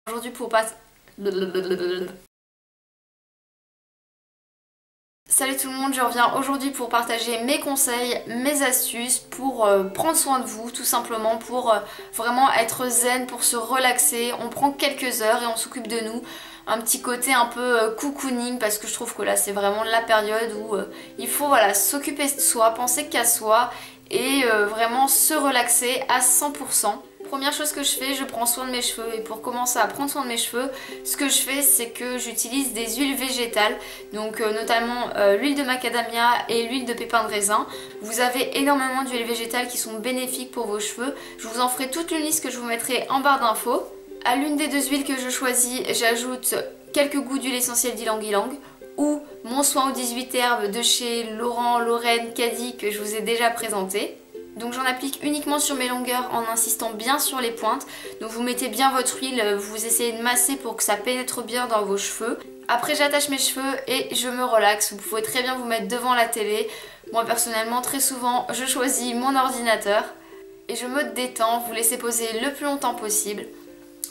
Aujourd'hui pour passer... Salut tout le monde, je reviens aujourd'hui pour partager mes conseils, mes astuces pour prendre soin de vous, tout simplement pour vraiment être zen, pour se relaxer. On prend quelques heures et on s'occupe de nous. Un petit côté un peu cocooning parce que je trouve que là c'est vraiment la période où il faut voilà, s'occuper de soi, penser qu'à soi et vraiment se relaxer à 100%. Première chose que je fais, je prends soin de mes cheveux et pour commencer à prendre soin de mes cheveux, ce que je fais c'est que j'utilise des huiles végétales, donc notamment l'huile de macadamia et l'huile de pépin de raisin. Vous avez énormément d'huiles végétales qui sont bénéfiques pour vos cheveux. Je vous en ferai toute une liste que je vous mettrai en barre d'infos. À l'une des deux huiles que je choisis, j'ajoute quelques gouttes d'huile essentielle d'ylang-ylang ou mon soin aux 18 herbes de chez Laurent, Lorraine, Caddy que je vous ai déjà présenté. Donc j'en applique uniquement sur mes longueurs en insistant bien sur les pointes. Donc vous mettez bien votre huile, vous essayez de masser pour que ça pénètre bien dans vos cheveux. Après j'attache mes cheveux et je me relaxe. Vous pouvez très bien vous mettre devant la télé. Moi personnellement très souvent je choisis mon ordinateur et je me détends, vous laissez poser le plus longtemps possible.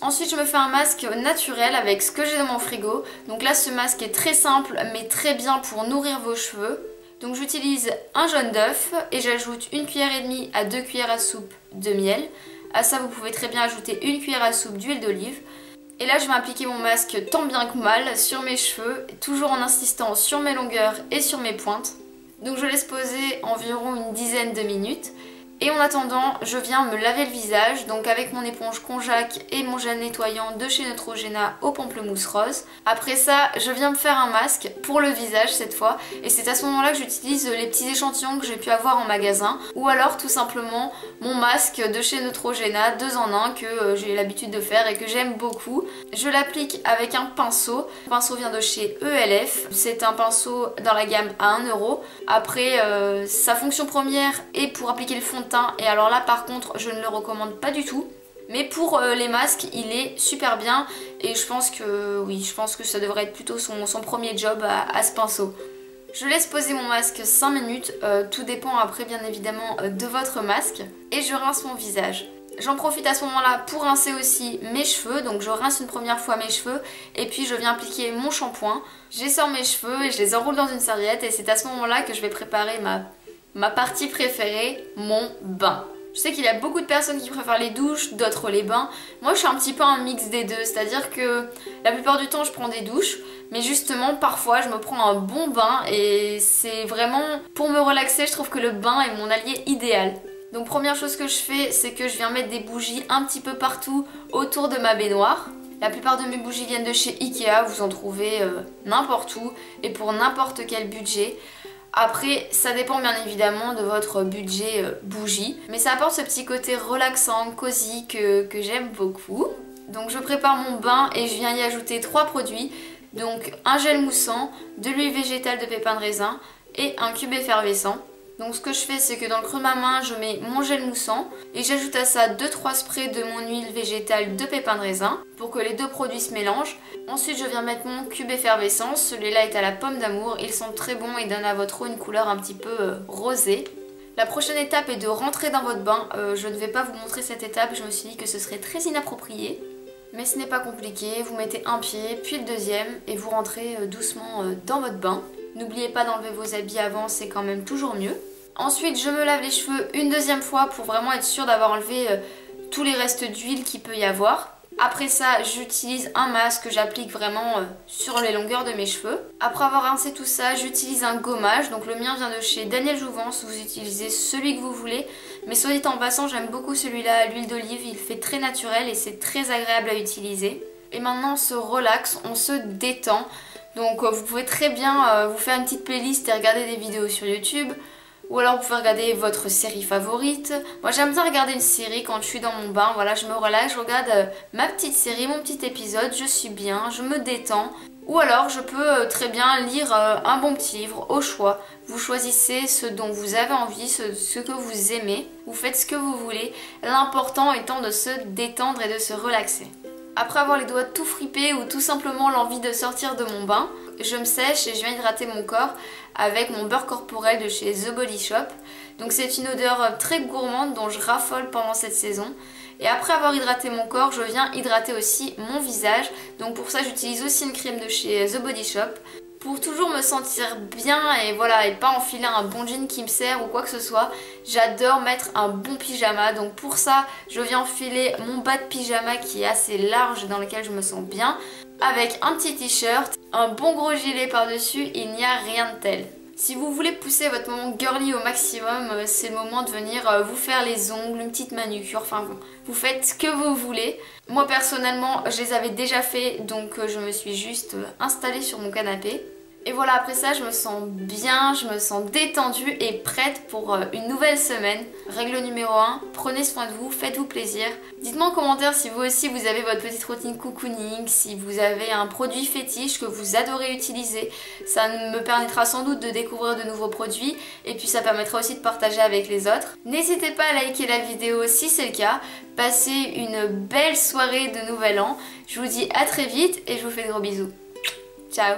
Ensuite je me fais un masque naturel avec ce que j'ai dans mon frigo. Donc là ce masque est très simple mais très bien pour nourrir vos cheveux. Donc j'utilise un jaune d'œuf et j'ajoute 1,5 cuillère à 2 cuillères à soupe de miel. À ça vous pouvez très bien ajouter 1 cuillère à soupe d'huile d'olive. Et là je vais appliquer mon masque tant bien que mal sur mes cheveux, toujours en insistant sur mes longueurs et sur mes pointes. Donc je laisse poser environ une dizaine de minutes. Et en attendant, je viens me laver le visage, donc avec mon éponge Konjac et mon gel nettoyant de chez Neutrogena au pamplemousse rose. Après ça, je viens me faire un masque pour le visage cette fois, et c'est à ce moment-là que j'utilise les petits échantillons que j'ai pu avoir en magasin, ou alors tout simplement mon masque de chez Neutrogena 2 en 1 que j'ai l'habitude de faire et que j'aime beaucoup. Je l'applique avec un pinceau. Le pinceau vient de chez ELF, c'est un pinceau dans la gamme à 1 €. Après, sa fonction première est pour appliquer le fond de teint, et alors là par contre je ne le recommande pas du tout, mais pour les masques il est super bien et je pense que oui, je pense que ça devrait être plutôt son premier job à ce pinceau. Je laisse poser mon masque 5 minutes, tout dépend après bien évidemment de votre masque, et je rince mon visage. J'en profite à ce moment-là pour rincer aussi mes cheveux, donc je rince une première fois mes cheveux et puis je viens appliquer mon shampoing. J'essore mes cheveux et je les enroule dans une serviette, et c'est à ce moment-là que je vais préparer ma partie préférée, mon bain. Je sais qu'il y a beaucoup de personnes qui préfèrent les douches, d'autres les bains. Moi je suis un petit peu un mix des deux, c'est-à-dire que la plupart du temps je prends des douches, mais justement parfois je me prends un bon bain et c'est vraiment pour me relaxer. Je trouve que le bain est mon allié idéal. Donc première chose que je fais, c'est que je viens mettre des bougies un petit peu partout autour de ma baignoire. La plupart de mes bougies viennent de chez Ikea, vous en trouvez n'importe où et pour n'importe quel budget. Après, ça dépend bien évidemment de votre budget bougie, mais ça apporte ce petit côté relaxant, cosy que j'aime beaucoup. Donc je prépare mon bain et je viens y ajouter 3 produits. Donc un gel moussant, de l'huile végétale de pépin de raisin et un cube effervescent. Donc ce que je fais, c'est que dans le creux de ma main, je mets mon gel moussant et j'ajoute à ça 2-3 sprays de mon huile végétale de pépin de raisin pour que les deux produits se mélangent. Ensuite, je viens mettre mon cube effervescent. Celui-là est à la pomme d'amour. Il sent très bon et donne à votre eau une couleur un petit peu rosée. La prochaine étape est de rentrer dans votre bain. Je ne vais pas vous montrer cette étape, je me suis dit que ce serait très inapproprié. Mais ce n'est pas compliqué, vous mettez un pied, puis le deuxième et vous rentrez doucement dans votre bain. N'oubliez pas d'enlever vos habits avant, c'est quand même toujours mieux. Ensuite, je me lave les cheveux une deuxième fois pour vraiment être sûre d'avoir enlevé tous les restes d'huile qu'il peut y avoir. Après ça, j'utilise un masque que j'applique vraiment sur les longueurs de mes cheveux. Après avoir rincé tout ça, j'utilise un gommage. Donc le mien vient de chez Daniel Jouvence, vous utilisez celui que vous voulez. Mais soit dit en passant, j'aime beaucoup celui-là à l'huile d'olive, il fait très naturel et c'est très agréable à utiliser. Et maintenant on se relaxe, on se détend. Donc vous pouvez très bien vous faire une petite playlist et regarder des vidéos sur YouTube. Ou alors vous pouvez regarder votre série favorite. Moi j'aime bien regarder une série quand je suis dans mon bain. Voilà, je me relaxe, je regarde ma petite série, mon petit épisode, je suis bien, je me détends. Ou alors je peux très bien lire un bon petit livre au choix. Vous choisissez ce dont vous avez envie, ce que vous aimez. Vous faites ce que vous voulez. L'important étant de se détendre et de se relaxer. Après avoir les doigts tout fripés ou tout simplement l'envie de sortir de mon bain, je me sèche et je viens hydrater mon corps avec mon beurre corporel de chez The Body Shop. Donc c'est une odeur très gourmande dont je raffole pendant cette saison. Et après avoir hydraté mon corps, je viens hydrater aussi mon visage. Donc pour ça j'utilise aussi une crème de chez The Body Shop. Pour toujours me sentir bien et voilà, et pas enfiler un bon jean qui me sert ou quoi que ce soit, j'adore mettre un bon pyjama. Donc pour ça, je viens enfiler mon bas de pyjama qui est assez large dans lequel je me sens bien, avec un petit t-shirt, un bon gros gilet par-dessus, il n'y a rien de tel. Si vous voulez pousser votre moment girly au maximum, c'est le moment de venir vous faire les ongles, une petite manucure, enfin bon, vous faites ce que vous voulez. Moi personnellement, je les avais déjà fait, donc je me suis juste installée sur mon canapé. Et voilà, après ça, je me sens bien, je me sens détendue et prête pour une nouvelle semaine. Règle numéro 1, prenez soin de vous, faites-vous plaisir. Dites-moi en commentaire si vous aussi vous avez votre petite routine cocooning, si vous avez un produit fétiche que vous adorez utiliser. Ça me permettra sans doute de découvrir de nouveaux produits et puis ça permettra aussi de partager avec les autres. N'hésitez pas à liker la vidéo si c'est le cas. Passez une belle soirée de Nouvel An. Je vous dis à très vite et je vous fais de gros bisous. Ciao!